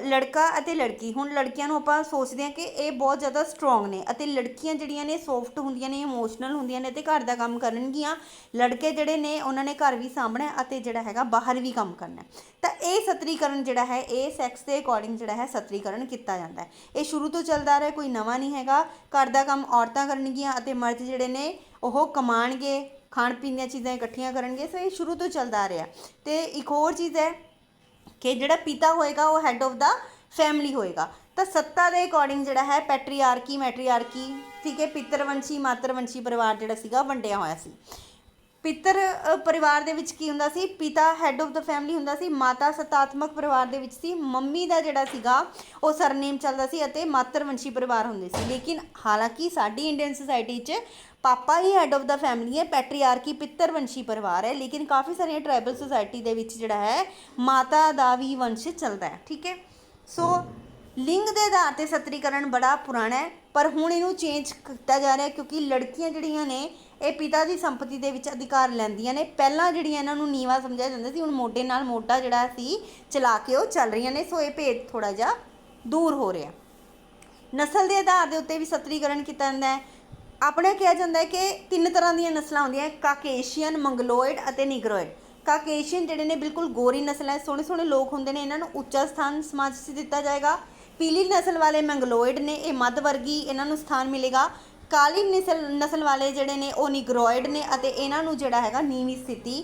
ਲੜਕਾ ਅਤੇ ਲੜਕੀ, ਹੁਣ ਲੜਕੀਆਂ ਨੂੰ ਆਪਾਂ ਸੋਚਦੇ ਹਾਂ ਕਿ ਇਹ ਬਹੁਤ ਜ਼ਿਆਦਾ ਸਟਰੋਂਗ ਨੇ ਅਤੇ ਲੜਕੀਆਂ ਜਿਹੜੀਆਂ ਨੇ ਸੌਫਟ ਹੁੰਦੀਆਂ ਨੇ, ਇਮੋਸ਼ਨਲ ਹੁੰਦੀਆਂ ਨੇ ਅਤੇ ਘਰ ਦਾ ਕੰਮ ਕਰਨਗੀਆਂ। ਲੜਕੇ ਜਿਹੜੇ ਨੇ ਉਹਨਾਂ ਨੇ ਘਰ ਵੀ ਸਾਂਭਣਾ ਅਤੇ ਜਿਹੜਾ ਹੈਗਾ ਬਾਹਰ ਵੀ ਕੰਮ ਕਰਨਾ। ਤਾਂ ਇਹ ਸਤਰੀਕਰਨ ਜਿਹੜਾ ਹੈ ਇਹ ਸੈਕਸ ਦੇ ਅਕੋਰਡਿੰਗ ਜਿਹੜਾ ਹੈ ਸਤਰੀਕਰਨ ਕੀਤਾ ਜਾਂਦਾ ਹੈ। ਇਹ ਸ਼ੁਰੂ ਤੋਂ ਚੱਲਦਾ ਰਿਹਾ, ਕੋਈ ਨਵਾਂ ਨਹੀਂ ਹੈਗਾ। ਘਰ ਦਾ ਕੰਮ ਔਰਤਾਂ ਕਰਨਗੀਆਂ ਅਤੇ ਮਰਦ ਜਿਹੜੇ ਨੇ ਉਹ ਕਮਾਉਣਗੇ, ਖਾਣ ਪੀਣ ਦੀਆਂ ਚੀਜ਼ਾਂ ਇਕੱਠੀਆਂ ਕਰਨਗੇ। ਸੋ ਇਹ ਸ਼ੁਰੂ ਤੋਂ ਚੱਲਦਾ ਆ ਰਿਹਾ। ਅਤੇ ਇੱਕ ਹੋਰ ਚੀਜ਼ ਹੈ ਕਿ ਜਿਹੜਾ ਪਿਤਾ ਹੋਏਗਾ ਉਹ ਹੈੱਡ ਆਫ ਦਾ ਫੈਮਿਲੀ ਹੋਏਗਾ। ਤਾਂ ਸੱਤਾ ਦੇ ਅਕੋਰਡਿੰਗ ਜਿਹੜਾ ਹੈ ਪੈਟਰੀਆਰਕੀ, ਮੈਟਰੀਆਰਕੀ, ਠੀਕ ਹੈ, ਪਿਤਰਵੰਸ਼ੀ ਮਾਤਰਵੰਸ਼ੀ ਪਰਿਵਾਰ ਜਿਹੜਾ ਸੀਗਾ ਵੰਡਿਆ ਹੋਇਆ ਸੀ। ਪਿੱਤਰ ਪਰਿਵਾਰ ਦੇ ਵਿੱਚ ਕੀ ਹੁੰਦਾ ਸੀ, ਪਿਤਾ ਹੈੱਡ ਆਫ ਦਾ ਫੈਮਿਲੀ ਹੁੰਦਾ ਸੀ। ਮਾਤਾ ਸੱਤਾਤਮਕ ਪਰਿਵਾਰ ਦੇ ਵਿੱਚ ਸੀ, ਮੰਮੀ ਦਾ ਜਿਹੜਾ ਸੀਗਾ ਉਹ ਸਰਨੇਮ ਚੱਲਦਾ ਸੀ ਅਤੇ ਮਾਤਰਵੰਸ਼ੀ ਪਰਿਵਾਰ ਹੁੰਦੇ ਸੀ। ਲੇਕਿਨ ਹਾਲਾਂਕਿ ਸਾਡੀ ਇੰਡੀਅਨ ਸੁਸਾਇਟੀ 'ਚ ਪਾਪਾ ਹੀ ਹੈੱਡ ਆਫ ਦਾ ਫੈਮਿਲੀ ਹੈ, ਪੈਟਰੀਆਰਕੀ ਪਿੱਤਰਵੰਸ਼ੀ ਪਰਿਵਾਰ ਹੈ। ਲੇਕਿਨ ਕਾਫੀ ਸਾਰੀਆਂ ਟਰਾਈਬਲ ਸੁਸਾਇਟੀ ਦੇ ਵਿੱਚ ਜਿਹੜਾ ਹੈ ਮਾਤਾ ਦਾ ਵੀ ਵੰਸ਼ ਚੱਲਦਾ ਹੈ, ਠੀਕ ਹੈ। ਸੋ ਲਿੰਗ ਦੇ ਆਧਾਰ 'ਤੇ ਸਤਰੀਕਰਨ ਬੜਾ ਪੁਰਾਣਾ ਹੈ, ਪਰ ਹੁਣ ਇਹਨੂੰ ਚੇਂਜ ਕੀਤਾ ਜਾ ਰਿਹਾ ਕਿਉਂਕਿ ਲੜਕੀਆਂ ਜਿਹੜੀਆਂ ਨੇ ਇਹ ਪਿਤਾ ਦੀ ਸੰਪਤੀ ਦੇ ਵਿੱਚ ਅਧਿਕਾਰ ਲੈਂਦੀਆਂ ਨੇ। ਪਹਿਲਾਂ ਜਿਹੜੀਆਂ ਇਹਨਾਂ ਨੂੰ ਨੀਵਾਂ ਸਮਝਿਆ ਜਾਂਦਾ ਸੀ, ਹੁਣ ਮੋਢੇ ਨਾਲ ਮੋਢਾ ਜਿਹੜਾ ਸੀ ਚਲਾ ਕੇ ਉਹ ਚੱਲ ਰਹੀਆਂ ਨੇ। ਸੋ ਇਹ ਭੇਦ ਥੋੜ੍ਹਾ ਜਿਹਾ ਦੂਰ ਹੋ ਰਿਹਾ। ਨਸਲ ਦੇ ਆਧਾਰ ਦੇ ਉੱਤੇ ਵੀ ਸਤਰੀਕਰਨ ਕੀਤਾ ਜਾਂਦਾ ਹੈ। ਆਪਣੇ ਕਿਹਾ ਜਾਂਦਾ ਹੈ ਕਿ 3 ਤਰ੍ਹਾਂ ਦੀਆਂ ਨਸਲਾਂ ਹੁੰਦੀਆਂ, ਕਾਕੇਸ਼ੀਅਨ, ਮੰਗਲੋਇਡ ਅਤੇ ਨਿਗਰੋਇਡ। ਕਾਕੇਸ਼ੀਅਨ ਜਿਹੜੇ ਨੇ ਬਿਲਕੁਲ ਗੋਰੀ ਨਸਲ ਹੈ, ਸੋਹਣੇ ਸੋਹਣੇ ਲੋਕ ਹੁੰਦੇ ਨੇ, ਇਹਨਾਂ ਨੂੰ ਉੱਚਾ ਸਥਾਨ ਸਮਾਜ 'ਚ ਦਿੱਤਾ ਜਾਏਗਾ। ਪੀਲੀ ਨਸਲ ਵਾਲੇ ਮੰਗਲੋਇਡ ਨੇ, ਇਹ ਮੱਧ ਵਰਗੀ, ਇਹਨਾਂ ਨੂੰ ਸਥਾਨ ਮਿਲੇਗਾ। ਕਾਲੀ ਨਸਲ ਵਾਲੇ ਜਿਹੜੇ ਨੇ ਉਹ ਨਿਗਰੋਇਡ ਨੇ ਅਤੇ ਇਹਨਾਂ ਨੂੰ ਜਿਹੜਾ ਹੈਗਾ ਨੀਵੀਂ ਸਥਿਤੀ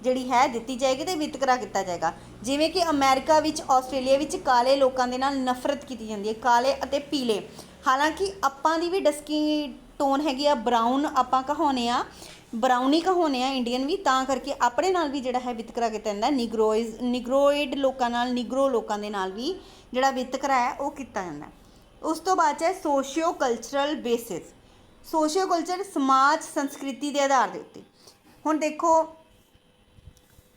ਜਿਹੜੀ ਹੈ ਦਿੱਤੀ ਜਾਏਗੀ ਅਤੇ ਵਿਤਕਰਾ ਕੀਤਾ ਜਾਏਗਾ। ਜਿਵੇਂ ਕਿ ਅਮਰੀਕਾ ਵਿੱਚ, ਆਸਟ੍ਰੇਲੀਆ ਵਿੱਚ ਕਾਲੇ ਲੋਕਾਂ ਦੇ ਨਾਲ ਨਫ਼ਰਤ ਕੀਤੀ ਜਾਂਦੀ ਹੈ, ਕਾਲੇ ਅਤੇ ਪੀਲੇ। ਹਾਲਾਂਕਿ ਆਪਾਂ ਦੀ ਵੀ ਡਸਕੀ ਟੋਨ ਹੈਗੀ ਆ, ਬਰਾਊਨ ਆਪਾਂ ਕਹਾਉਂਦੇ ਆ, ਬਰਾਊਨੀ ਕਹਾਉਂਦੇ ਆ ਇੰਡੀਅਨ ਵੀ, ਤਾਂ ਕਰਕੇ ਆਪਣੇ ਨਾਲ ਵੀ ਜਿਹੜਾ ਹੈ ਵਿਤਕਰਾ ਕੀਤਾ ਜਾਂਦਾ। ਨਿਗਰੋਇਡ ਲੋਕਾਂ ਨਾਲ, ਨਿਗਰੋ ਲੋਕਾਂ ਦੇ ਨਾਲ ਵੀ ਜਿਹੜਾ ਵਿਤਕਰਾ ਹੈ ਉਹ ਕੀਤਾ ਜਾਂਦਾ। ਉਸ ਤੋਂ ਬਾਅਦ ਹੈ ਸੋਸ਼ੀਓ ਕਲਚਰਲ ਬੇਸਿਸ। ਸੋਸ਼ੀਓ ਕਲਚਰ ਸਮਾਜ ਸੰਸਕ੍ਰਿਤੀ ਦੇ ਆਧਾਰ ਦੇ ਉੱਤੇ। ਹੁਣ ਦੇਖੋ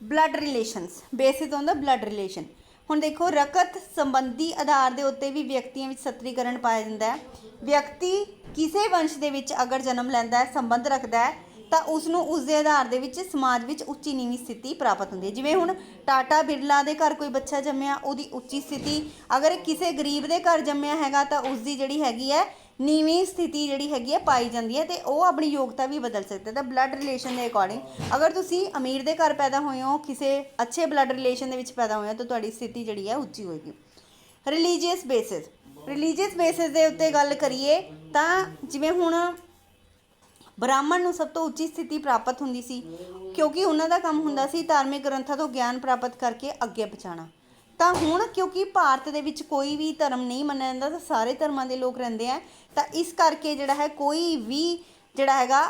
ਬਲੱਡ ਰਿਲੇਸ਼ਨਸ, ਬੇਸਿਸ ਹੁੰਦਾ ਬਲੱਡ ਰਿਲੇਸ਼ਨ। ਹੁਣ ਦੇਖੋ ਰਕਤ ਸੰਬੰਧੀ ਆਧਾਰ ਦੇ ਉੱਤੇ ਵੀ ਵਿਅਕਤੀਆਂ ਵਿੱਚ ਸਤਰੀਕਰਨ ਪਾਇਆ ਜਾਂਦਾ ਹੈ। ਵਿਅਕਤੀ ਕਿਸੇ ਵੰਸ਼ ਦੇ ਵਿੱਚ ਅਗਰ ਜਨਮ ਲੈਂਦਾ ਹੈ, ਸੰਬੰਧ ਰੱਖਦਾ ਹੈ, ਤਾਂ ਉਸ ਨੂੰ ਉਸ ਦੇ ਆਧਾਰ ਦੇ ਵਿੱਚ ਸਮਾਜ ਵਿੱਚ ਉੱਚੀ ਨੀਵੀਂ ਸਥਿਤੀ ਪ੍ਰਾਪਤ ਹੁੰਦੀ ਹੈ। ਜਿਵੇਂ ਹੁਣ ਟਾਟਾ ਬਿਰਲਾ ਦੇ ਘਰ ਕੋਈ ਬੱਚਾ ਜੰਮਿਆ, ਉਹਦੀ ਉੱਚੀ ਸਥਿਤੀ। ਅਗਰ ਕਿਸੇ ਗਰੀਬ ਦੇ ਘਰ ਜੰਮਿਆ ਹੈਗਾ ਤਾਂ ਉਸ ਦੀ ਜਿਹੜੀ ਹੈਗੀ ਹੈ ਨੀਵੀਂ ਸਥਿਤੀ ਜਿਹੜੀ ਹੈਗੀ ਹੈ ਪਾਈ ਜਾਂਦੀ ਹੈ, ਅਤੇ ਉਹ ਆਪਣੀ ਯੋਗਤਾ ਵੀ ਬਦਲ ਸਕਦਾ। ਤਾਂ ਬਲੱਡ ਰਿਲੇਸ਼ਨ ਦੇ ਅਕੋਰਡਿੰਗ ਅਗਰ ਤੁਸੀਂ ਅਮੀਰ ਦੇ ਘਰ ਪੈਦਾ ਹੋਏ ਹੋ, ਕਿਸੇ ਅੱਛੇ ਬਲੱਡ ਰਿਲੇਸ਼ਨ ਦੇ ਵਿੱਚ ਪੈਦਾ ਹੋਏ ਹੋ, ਤਾਂ ਤੁਹਾਡੀ ਸਥਿਤੀ ਜਿਹੜੀ ਹੈ ਉੱਚੀ ਹੋਏਗੀ। Religious basis. ਰਿਲੀਜੀਅਸ ਬੇਸਿਸ ਦੇ ਉੱਤੇ ਗੱਲ ਕਰੀਏ ਤਾਂ ਜਿਵੇਂ ਹੁਣ ਬ੍ਰਾਹਮਣ ਨੂੰ ਸਭ ਤੋਂ ਉੱਚੀ ਸਥਿਤੀ ਪ੍ਰਾਪਤ ਹੁੰਦੀ ਸੀ, ਕਿਉਂਕਿ ਉਹਨਾਂ ਦਾ ਕੰਮ ਹੁੰਦਾ ਸੀ ਧਾਰਮਿਕ ਗ੍ਰੰਥਾਂ ਤੋਂ ਗਿਆਨ ਪ੍ਰਾਪਤ ਕਰਕੇ ਅੱਗੇ ਪਹੁੰਚਾਉਣਾ। ਤਾਂ ਹੁਣ ਕਿਉਂਕਿ ਭਾਰਤ ਦੇ ਵਿੱਚ ਕੋਈ ਵੀ ਧਰਮ ਨਹੀਂ ਮੰਨਿਆ ਜਾਂਦਾ, ਤਾਂ ਸਾਰੇ ਧਰਮਾਂ ਦੇ ਲੋਕ ਰਹਿੰਦੇ ਆ, ਤਾਂ ਇਸ ਕਰਕੇ ਜਿਹੜਾ ਹੈ ਕੋਈ ਵੀ ਜਿਹੜਾ ਹੈਗਾ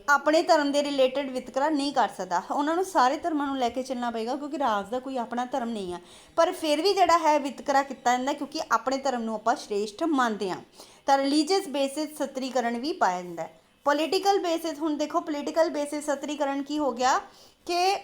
ਆਪਣੇ ਧਰਮ ਦੇ ਰਿਲੇਟਡ ਵਿਤਕਰਾ ਨਹੀਂ ਕਰ ਸਕਦਾ। ਉਹਨਾਂ ਨੂੰ ਸਾਰੇ ਧਰਮਾਂ ਨੂੰ ਲੈ ਕੇ ਚੱਲਣਾ ਪਏਗਾ, ਕਿਉਂਕਿ ਰਾਜ ਦਾ ਕੋਈ ਆਪਣਾ ਧਰਮ ਨਹੀਂ ਆ। ਪਰ ਫਿਰ ਵੀ ਜਿਹੜਾ ਹੈ ਵਿਤਕਰਾ ਕੀਤਾ ਜਾਂਦਾ, ਕਿਉਂਕਿ ਆਪਣੇ ਧਰਮ ਨੂੰ ਆਪਾਂ ਸ਼੍ਰੇਸ਼ਠ ਮੰਨਦੇ ਹਾਂ। ਤਾਂ ਰਿਲੀਜੀਅਸ ਬੇਸਿਸ ਸਤਰੀਕਰਨ ਵੀ ਪਾਇਆ ਜਾਂਦਾ। Political basis. ਹੁਣ ਦੇਖੋ ਪੋਲੀਟੀਕਲ ਬੇਸਿਸ ਸਤਰੀਕਰਨ ਕੀ ਹੋ ਗਿਆ ਕਿ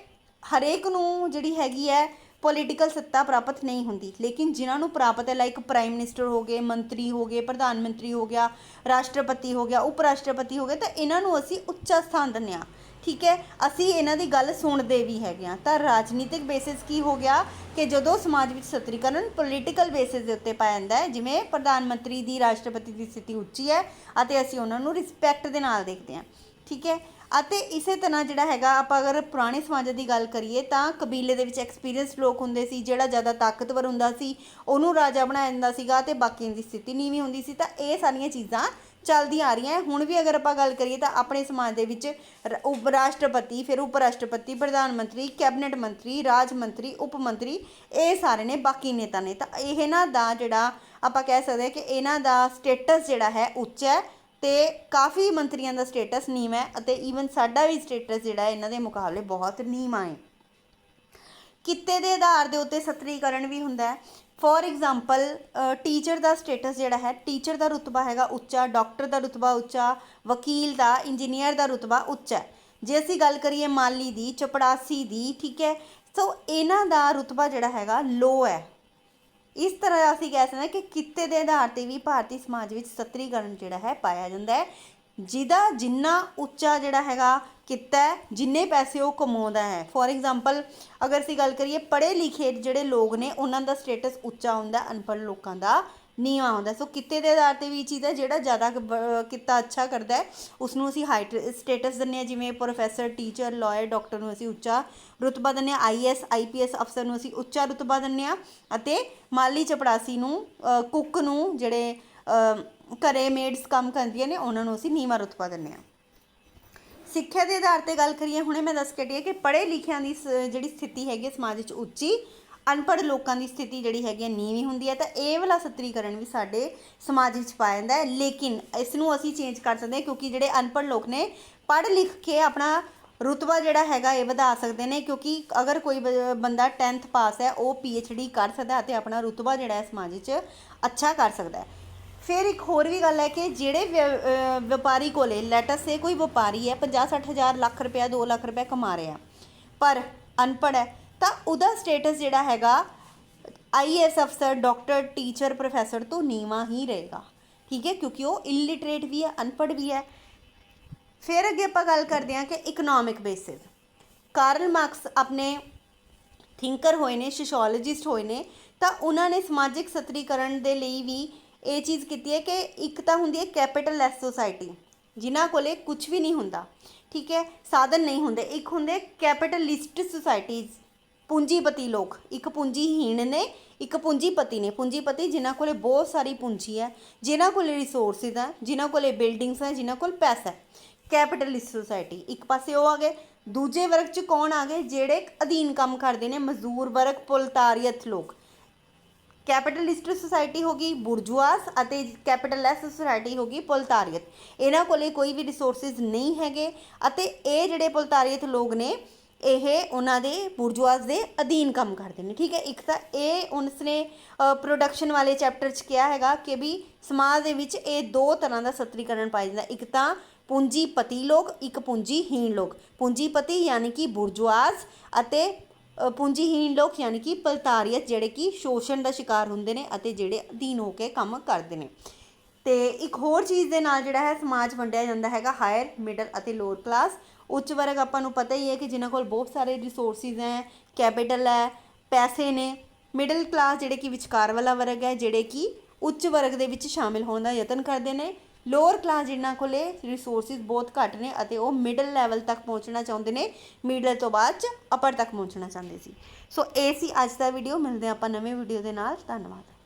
ਹਰੇਕ ਨੂੰ ਜਿਹੜੀ ਹੈਗੀ ਹੈ ਪੋਲੀਟੀਕਲ ਸੱਤਾ ਪ੍ਰਾਪਤ ਨਹੀਂ ਹੁੰਦੀ, ਲੇਕਿਨ ਜਿਨ੍ਹਾਂ ਨੂੰ ਪ੍ਰਾਪਤ ਹੈ, ਲਾਈਕ ਪ੍ਰਾਈਮ ਮਿਨਿਸਟਰ ਹੋ ਗਏ, ਮੰਤਰੀ ਹੋ ਗਏ, ਪ੍ਰਧਾਨ ਮੰਤਰੀ ਹੋ ਗਿਆ, ਰਾਸ਼ਟਰਪਤੀ ਹੋ ਗਿਆ, ਉਪ ਰਾਸ਼ਟਰਪਤੀ ਹੋ ਗਏ, ਤਾਂ ਇਹਨਾਂ ਨੂੰ ਅਸੀਂ ਉੱਚਾ ਸਥਾਨ ਦਿੰਦੇ ਹਾਂ। ਠੀਕ ਹੈ, ਅਸੀਂ ਇਹਨਾਂ ਦੀ ਗੱਲ ਸੁਣਦੇ ਵੀ ਹੈਗੇ ਹਾਂ। ਤਾਂ ਰਾਜਨੀਤਿਕ ਬੇਸਿਸ ਕੀ ਹੋ ਗਿਆ ਕਿ ਜਦੋਂ ਸਮਾਜ ਵਿੱਚ ਸਤਰੀਕਰਨ ਪੋਲੀਟੀਕਲ ਬੇਸਿਸ ਦੇ ਉੱਤੇ ਪਾਇਆ ਜਾਂਦਾ ਹੈ, ਜਿਵੇਂ ਪ੍ਰਧਾਨ ਮੰਤਰੀ ਦੀ, ਰਾਸ਼ਟਰਪਤੀ ਦੀ ਸਥਿਤੀ ਉੱਚੀ ਹੈ ਅਤੇ ਅਸੀਂ ਉਹਨਾਂ ਨੂੰ ਰਿਸਪੈਕਟ ਦੇ ਨਾਲ ਦੇਖਦੇ ਹਾਂ। ਠੀਕ ਹੈ, ਅਤੇ ਇਸੇ ਤਰ੍ਹਾਂ ਜਿਹੜਾ ਹੈਗਾ ਆਪਾਂ ਅਗਰ ਪੁਰਾਣੇ ਸਮਾਜਾਂ ਦੀ ਗੱਲ ਕਰੀਏ ਤਾਂ ਕਬੀਲੇ ਦੇ ਵਿੱਚ ਐਕਸਪੀਰੀਅੰਸਡ ਲੋਕ ਹੁੰਦੇ ਸੀ। ਜਿਹੜਾ ਜ਼ਿਆਦਾ ਤਾਕਤਵਰ ਹੁੰਦਾ ਸੀ ਉਹਨੂੰ ਰਾਜਾ ਬਣਾਇਆ ਜਾਂਦਾ ਸੀਗਾ, ਅਤੇ ਬਾਕੀਆਂ ਦੀ ਸਥਿਤੀ ਨੀਵੀਂ ਹੁੰਦੀ ਸੀ। ਤਾਂ ਇਹ ਸਾਰੀਆਂ ਚੀਜ਼ਾਂ ਚੱਲਦੀਆਂ ਆ ਰਹੀਆਂ। ਹੁਣ ਵੀ ਅਗਰ ਆਪਾਂ ਗੱਲ ਕਰੀਏ ਤਾਂ ਆਪਣੇ ਸਮਾਜ ਦੇ ਵਿੱਚ ਉਪ ਰਾਸ਼ਟਰਪਤੀ, ਫਿਰ ਉਪ ਰਾਸ਼ਟਰਪਤੀ, ਪ੍ਰਧਾਨ ਮੰਤਰੀ, ਕੈਬਨਿਟ ਮੰਤਰੀ, ਰਾਜ ਮੰਤਰੀ, ਉਪ ਮੰਤਰੀ, ਇਹ ਸਾਰੇ ਨੇ ਬਾਕੀ ਨੇਤਾ ਨੇ। ਤਾਂ ਇਹਨਾਂ ਦਾ ਜਿਹੜਾ ਆਪਾਂ ਕਹਿ ਸਕਦੇ ਹਾਂ ਕਿ ਇਹਨਾਂ ਦਾ ਸਟੇਟਸ ਜਿਹੜਾ ਹੈ ਉੱਚਾ ਹੈ, ਅਤੇ ਕਾਫੀ ਮੰਤਰੀਆਂ ਦਾ ਸਟੇਟਸ ਨੀਵਾਂ ਹੈ, ਅਤੇ ਈਵਨ ਸਾਡਾ ਵੀ ਸਟੇਟਸ ਜਿਹੜਾ ਇਹਨਾਂ ਦੇ ਮੁਕਾਬਲੇ ਬਹੁਤ ਨੀਵਾਂ ਹੈ। ਕਿੱਤੇ ਦੇ ਆਧਾਰ ਦੇ ਉੱਤੇ ਸਤਰੀਕਰਨ ਵੀ ਹੁੰਦਾ ਹੈ। ਫੋਰ ਐਗਜ਼ਾਮਪਲ ਟੀਚਰ ਦਾ ਸਟੇਟਸ ਜਿਹੜਾ ਹੈ, ਟੀਚਰ ਦਾ ਰੁਤਬਾ ਹੈਗਾ ਉੱਚਾ, ਡਾਕਟਰ ਦਾ ਰੁਤਬਾ ਉੱਚਾ, ਵਕੀਲ ਦਾ, ਇੰਜੀਨੀਅਰ ਦਾ ਰੁਤਬਾ ਉੱਚਾ। ਜੇ ਅਸੀਂ ਗੱਲ ਕਰੀਏ ਮਾਲੀ ਦੀ, ਚਪੜਾਸੀ ਦੀ, ਠੀਕ ਹੈ, ਸੋ ਇਹਨਾਂ ਦਾ ਰੁਤਬਾ ਜਿਹੜਾ ਹੈਗਾ ਲੋ ਹੈ। ਇਸ ਤਰ੍ਹਾਂ ਅਸੀਂ ਕਹਿ ਸਕਦੇ ਹਾਂ ਕਿ ਕਿੱਤੇ ਦੇ ਆਧਾਰ 'ਤੇ ਵੀ ਭਾਰਤੀ ਸਮਾਜ ਵਿੱਚ ਸਤਰੀਕਰਨ ਜਿਹੜਾ ਹੈ ਪਾਇਆ ਜਾਂਦਾ ਹੈ। ਜਿਹਦਾ ਜਿੰਨਾ ਉੱਚਾ ਜਿਹੜਾ ਹੈਗਾ ਕਿੱਤਾ ਹੈ, ਜਿੰਨੇ ਪੈਸੇ ਉਹ ਕਮਾਉਂਦਾ ਹੈ। ਫੋਰ ਐਗਜ਼ਾਮਪਲ ਅਗਰ ਅਸੀਂ ਗੱਲ ਕਰੀਏ ਪੜ੍ਹੇ ਲਿਖੇ ਜਿਹੜੇ ਲੋਕ ਨੇ ਉਹਨਾਂ ਦਾ ਸਟੇਟਸ ਉੱਚਾ ਹੁੰਦਾ, ਅਨਪੜ੍ਹ ਲੋਕਾਂ ਦਾ ਨੀਵਾਂ ਹੁੰਦਾ। ਸੋ ਕਿੱਤੇ ਦੇ ਆਧਾਰ 'ਤੇ ਵੀ ਇਹ ਚੀਜ਼ ਹੈ, ਜਿਹੜਾ ਜ਼ਿਆਦਾ ਕਿੱਤਾ ਅੱਛਾ ਕਰਦਾ ਹੈ ਉਸ ਨੂੰ ਅਸੀਂ ਹਾਈਟ ਸਟੇਟਸ ਦਿੰਦੇ ਹਾਂ। ਜਿਵੇਂ ਪ੍ਰੋਫੈਸਰ, ਟੀਚਰ, ਲਾਇਰ, ਡਾਕਟਰ ਨੂੰ ਅਸੀਂ ਉੱਚਾ ਰੁਤਬਾ ਦਿੰਦੇ ਹਾਂ। IAS IPS ਅਫਸਰ ਨੂੰ ਅਸੀਂ ਉੱਚਾ ਰੁਤਬਾ ਦਿੰਦੇ ਹਾਂ, ਅਤੇ ਮਾਲੀ ਚਪੜਾਸੀ ਨੂੰ, ਕੁੱਕ ਨੂੰ, ਜਿਹੜੇ ਘਰੇ ਮੇਡਸ ਕੰਮ ਕਰਦੀਆਂ ਨੇ, ਉਹਨਾਂ ਨੂੰ ਅਸੀਂ ਨੀਵਾਂ ਰੁਤਬਾ ਦਿੰਦੇ ਹਾਂ। ਸਿੱਖਿਆ ਦੇ ਆਧਾਰ 'ਤੇ ਗੱਲ ਕਰੀਏ, ਹੁਣੇ ਮੈਂ ਦੱਸ ਕੇ ਹਟੀ ਕਿ ਪੜ੍ਹੇ ਲਿਖਿਆਂ ਦੀ ਜਿਹੜੀ ਸਥਿਤੀ ਹੈਗੀ ਹੈ ਸਮਾਜ ਵਿੱਚ ਉੱਚੀ, ਅਨਪੜ੍ਹ ਲੋਕਾਂ ਦੀ ਸਥਿਤੀ ਜਿਹੜੀ ਹੈਗੀ ਹੈ ਨੀਵੀਂ ਹੁੰਦੀ ਹੈ। ਤਾਂ ਇਹ ਵਾਲਾ ਸਤਰੀਕਰਨ ਵੀ ਸਾਡੇ ਸਮਾਜ ਵਿੱਚ ਪਾਇਆ ਜਾਂਦਾ ਹੈ, ਲੇਕਿਨ ਇਸ ਨੂੰ ਅਸੀਂ ਚੇਂਜ ਕਰ ਸਕਦੇ ਹਾਂ, ਕਿਉਂਕਿ ਜਿਹੜੇ ਅਨਪੜ੍ਹ ਲੋਕ ਨੇ ਪੜ੍ਹ ਲਿਖ ਕੇ ਆਪਣਾ ਰੁਤਬਾ ਜਿਹੜਾ ਹੈਗਾ ਇਹ ਵਧਾ ਸਕਦੇ ਨੇ। ਕਿਉਂਕਿ ਅਗਰ ਕੋਈ ਬੰਦਾ 10th ਪਾਸ ਹੈ, ਉਹ PhD ਕਰ ਸਕਦਾ ਅਤੇ ਆਪਣਾ ਰੁਤਬਾ ਜਿਹੜਾ ਹੈ ਸਮਾਜ ਵਿੱਚ ਅੱਛਾ ਕਰ ਸਕਦਾ ਹੈ। ਫਿਰ ਇੱਕ ਹੋਰ ਵੀ ਗੱਲ ਹੈ ਕਿ ਜਿਹੜੇ ਵਪਾਰੀ ਕੋਲੇ, ਲੈਟਸ ਸੇ ਕੋਈ ਵਪਾਰੀ ਹੈ, 50-60 ਹਜ਼ਾਰ, ਲੱਖ ਰੁਪਇਆ, 2 ਲੱਖ ਰੁਪਇਆ ਕਮਾ ਰਿਹਾ, ਪਰ ਅਨਪੜ੍ਹ ਹੈ, ਤਾਂ ਉਹਦਾ ਸਟੇਟਸ ਜਿਹੜਾ ਹੈਗਾ IAS ਅਫਸਰ, ਡਾਕਟਰ, ਟੀਚਰ, ਪ੍ਰੋਫੈਸਰ ਤੋਂ ਨੀਵਾਂ ਹੀ ਰਹੇਗਾ। ਠੀਕ ਹੈ, ਕਿਉਂਕਿ ਉਹ ਇਲਿਟਰੇਟ ਵੀ ਹੈ, ਅਨਪੜ੍ਹ ਵੀ ਹੈ। ਫਿਰ ਅੱਗੇ ਆਪਾਂ ਗੱਲ ਕਰਦੇ ਹਾਂ ਕਿ ਇਕਨੋਮਿਕ ਬੇਸਿਸ। ਕਾਰਲ ਮਾਰਕਸ ਆਪਣੇ ਥਿੰਕਰ ਹੋਏ ਨੇ, ਸੋਸ਼ੋਲੋਜਿਸਟ ਹੋਏ ਨੇ, ਤਾਂ ਉਹਨਾਂ ਨੇ ਸਮਾਜਿਕ ਸਤਰੀਕਰਨ ਦੇ ਲਈ ਵੀ ਇਹ ਚੀਜ਼ ਕੀਤੀ ਹੈ ਕਿ ਇੱਕ ਤਾਂ ਹੁੰਦੀ ਹੈ ਕੈਪੀਟਲਲੈਸ ਸੋਸਾਇਟੀ, ਜਿਨ੍ਹਾਂ ਕੋਲੇ ਕੁਝ ਵੀ ਨਹੀਂ ਹੁੰਦਾ, ਠੀਕ ਹੈ, ਸਾਧਨ ਨਹੀਂ ਹੁੰਦੇ। ਇੱਕ ਹੁੰਦੇ ਕੈਪੀਟਲਿਸਟ ਸੁਸਾਇਟੀਜ਼, ਪੂੰਜੀਪਤੀ ਲੋਕ। ਇੱਕ ਪੂੰਜੀਹੀਣ ਨੇ, ਇੱਕ ਪੂੰਜੀਪਤੀ ਨੇ। ਪੂੰਜੀਪਤੀ ਜਿਨ੍ਹਾਂ ਕੋਲੇ ਬਹੁਤ ਸਾਰੀ ਪੂੰਜੀ ਹੈ, ਜਿਨ੍ਹਾਂ ਕੋਲੇ ਰਿਸੋਰਸਿਸ ਹੈ, ਜਿਨ੍ਹਾਂ ਕੋਲੇ ਬਿਲਡਿੰਗਸ ਹੈ, ਜਿਨ੍ਹਾਂ ਕੋਲ ਪੈਸਾ ਹੈ। ਕੈਪੀਟਲਿਸਟ ਸੁਸਾਇਟੀ ਇੱਕ ਪਾਸੇ ਉਹ ਆ ਗਏ। ਦੂਜੇ ਵਰਗ 'ਚ ਕੌਣ ਆ ਗਏ? ਜਿਹੜੇ ਅਧੀਨ ਕੰਮ ਕਰਦੇ ਨੇ, ਮਜ਼ਦੂਰ ਵਰਗ, ਪ੍ਰੋਲੇਟਾਰੀਅਤ ਲੋਕ। ਕੈਪੀਟਲਿਸਟ ਸੁਸਾਇਟੀ ਹੋ ਗਈ ਬੁਰਜੂਆਸ ਅਤੇ ਕੈਪੀਟਲਲੈਸ ਸੁਸਾਇਟੀ ਹੋ ਗਈ ਪ੍ਰੋਲਤਾਰੀਅਤ। ਇਹਨਾਂ ਕੋਲੇ ਕੋਈ ਵੀ ਰਿਸੋਰਸਿਸ ਨਹੀਂ ਹੈਗੇ ਅਤੇ ਇਹ ਜਿਹੜੇ ਪ੍ਰੋਲਤਾਰੀਅਤ ਲੋਕ ਨੇ ਇਹ ਉਹਨਾਂ ਦੇ ਬੁਰਜੂਆਸ ਦੇ ਅਧੀਨ ਕੰਮ ਕਰਦੇ ਨੇ। ਠੀਕ ਹੈ, ਇੱਕ ਤਾਂ ਇਹ ਉਸਨੇ ਪ੍ਰੋਡਕਸ਼ਨ ਵਾਲੇ ਚੈਪਟਰ 'ਚ ਕਿਹਾ ਹੈਗਾ ਕਿ ਵੀ ਸਮਾਜ ਦੇ ਵਿੱਚ ਇਹ ਦੋ ਤਰ੍ਹਾਂ ਦਾ ਸਤਰੀਕਰਨ ਪਾਇਆ ਜਾਂਦਾ, ਇੱਕ ਤਾਂ ਪੂੰਜੀਪਤੀ ਲੋਕ, ਇੱਕ ਪੂੰਜੀਹੀਣ ਲੋਕ। ਪੂੰਜੀਪਤੀ ਯਾਨੀ ਕਿ ਬੁਰਜੂਆਸ ਅਤੇ ਪੂੰਜੀਹੀਣ ਲੋਕ ਯਾਨੀ ਕਿ ਪ੍ਰੋਲਤਾਰੀਅਤ ਜਿਹੜੇ ਕਿ ਸ਼ੋਸ਼ਣ ਦਾ ਸ਼ਿਕਾਰ ਹੁੰਦੇ ਨੇ ਅਤੇ ਜਿਹੜੇ ਅਧੀਨ ਹੋ ਕੇ ਕੰਮ ਕਰਦੇ ਨੇ। ਤੇ ਇੱਕ ਹੋਰ ਚੀਜ਼ ਦੇ ਨਾਲ ਜਿਹੜਾ ਹੈ ਸਮਾਜ ਵੰਡਿਆ ਜਾਂਦਾ ਹੈਗਾ ਹਾਇਰ, ਮਿਡਲ ਅਤੇ ਲੋਅਰ ਕਲਾਸ। ਉੱਚ ਵਰਗ ਆਪਾਂ ਨੂੰ ਪਤਾ ਹੀ ਹੈ ਕਿ ਜਿਨ੍ਹਾਂ ਕੋਲ ਬਹੁਤ ਸਾਰੇ ਰਿਸੋਰਸਿਸ ਹੈ, ਕੈਪੀਟਲ ਹੈ, ਪੈਸੇ ਨੇ। ਮਿਡਲ ਕਲਾਸ ਜਿਹੜੇ ਕਿ ਵਿਚਕਾਰ ਵਾਲਾ ਵਰਗ ਹੈ, ਜਿਹੜੇ ਕਿ ਉੱਚ ਵਰਗ ਦੇ ਵਿੱਚ ਸ਼ਾਮਿਲ ਹੋਣ ਦਾ ਯਤਨ ਕਰਦੇ ਨੇ। ਲੋਅਰ ਕਲਾਸ ਜਿਨ੍ਹਾਂ ਕੋਲੇ ਰਿਸੋਰਸਿਸ ਬਹੁਤ ਘੱਟ ਨੇ ਅਤੇ ਉਹ ਮਿਡਲ ਲੈਵਲ ਤੱਕ ਪਹੁੰਚਣਾ ਚਾਹੁੰਦੇ ਨੇ, ਮਿਡਲ ਤੋਂ ਬਾਅਦ 'ਚ ਅਪਰ ਤੱਕ ਪਹੁੰਚਣਾ ਚਾਹੁੰਦੇ ਸੀ। ਸੋ ਇਹ ਸੀ ਅੱਜ ਦਾ ਵੀਡੀਓ। ਮਿਲਦੇ ਆਪਾਂ ਨਵੇਂ ਵੀਡੀਓ ਦੇ ਨਾਲ। ਧੰਨਵਾਦ।